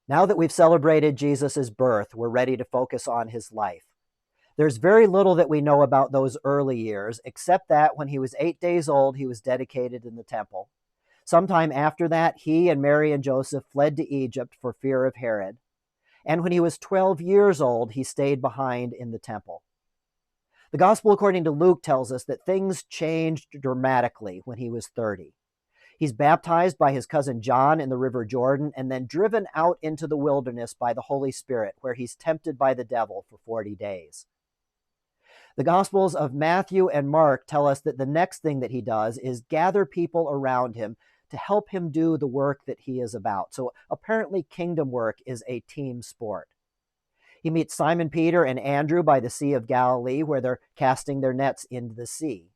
Now that we've celebrated Jesus' birth, we're ready to focus on his life. There's very little that we know about those early years, except that when he was 8 days old, he was dedicated in the temple. Sometime after that, he and Mary and Joseph fled to Egypt for fear of Herod. And when he was 12 years old, he stayed behind in the temple. The Gospel according to Luke tells us that things changed dramatically when he was 30. He's baptized by his cousin John in the River Jordan and then driven out into the wilderness by the Holy Spirit, where he's tempted by the devil for 40 days. The Gospels of Matthew and Mark tell us that the next thing that he does is gather people around him to help him do the work that he is about. So apparently kingdom work is a team sport. He meets Simon Peter and Andrew by the Sea of Galilee, where they're casting their nets into the sea.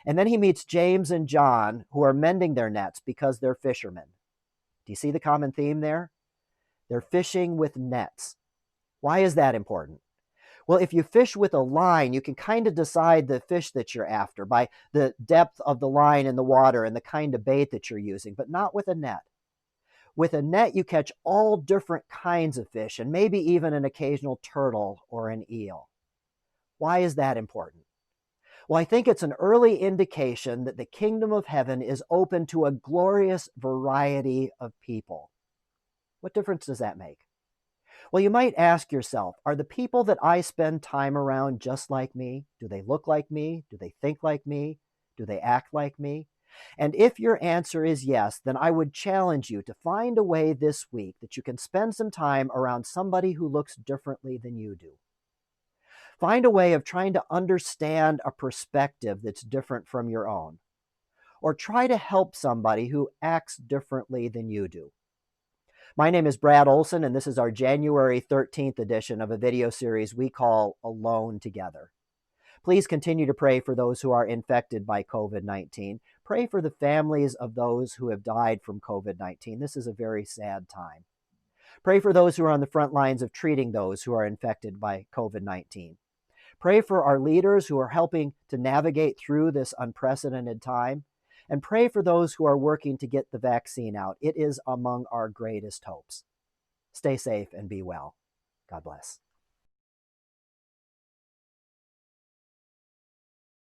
And then he meets James and John, who are mending their nets because they're fishermen. Do you see the common theme there? They're fishing with nets. Why is that important? Well, if you fish with a line, you can kind of decide the fish that you're after by the depth of the line in the water and the kind of bait that you're using, but not with a net. With a net, you catch all different kinds of fish and maybe even an occasional turtle or an eel. Why is that important? Well, I think it's an early indication that the kingdom of heaven is open to a glorious variety of people. What difference does that make? Well, you might ask yourself, are the people that I spend time around just like me? Do they look like me? Do they think like me? Do they act like me? And if your answer is yes, then I would challenge you to find a way this week that you can spend some time around somebody who looks differently than you do. Find a way of trying to understand a perspective that's different from your own. Or try to help somebody who acts differently than you do. My name is Brad Olson, and this is our January 13th edition of a video series we call Alone Together. Please continue to pray for those who are infected by COVID-19. Pray for the families of those who have died from COVID-19. This is a very sad time. Pray for those who are on the front lines of treating those who are infected by COVID-19. Pray for our leaders who are helping to navigate through this unprecedented time. And pray for those who are working to get the vaccine out. It is among our greatest hopes. Stay safe and be well. God bless.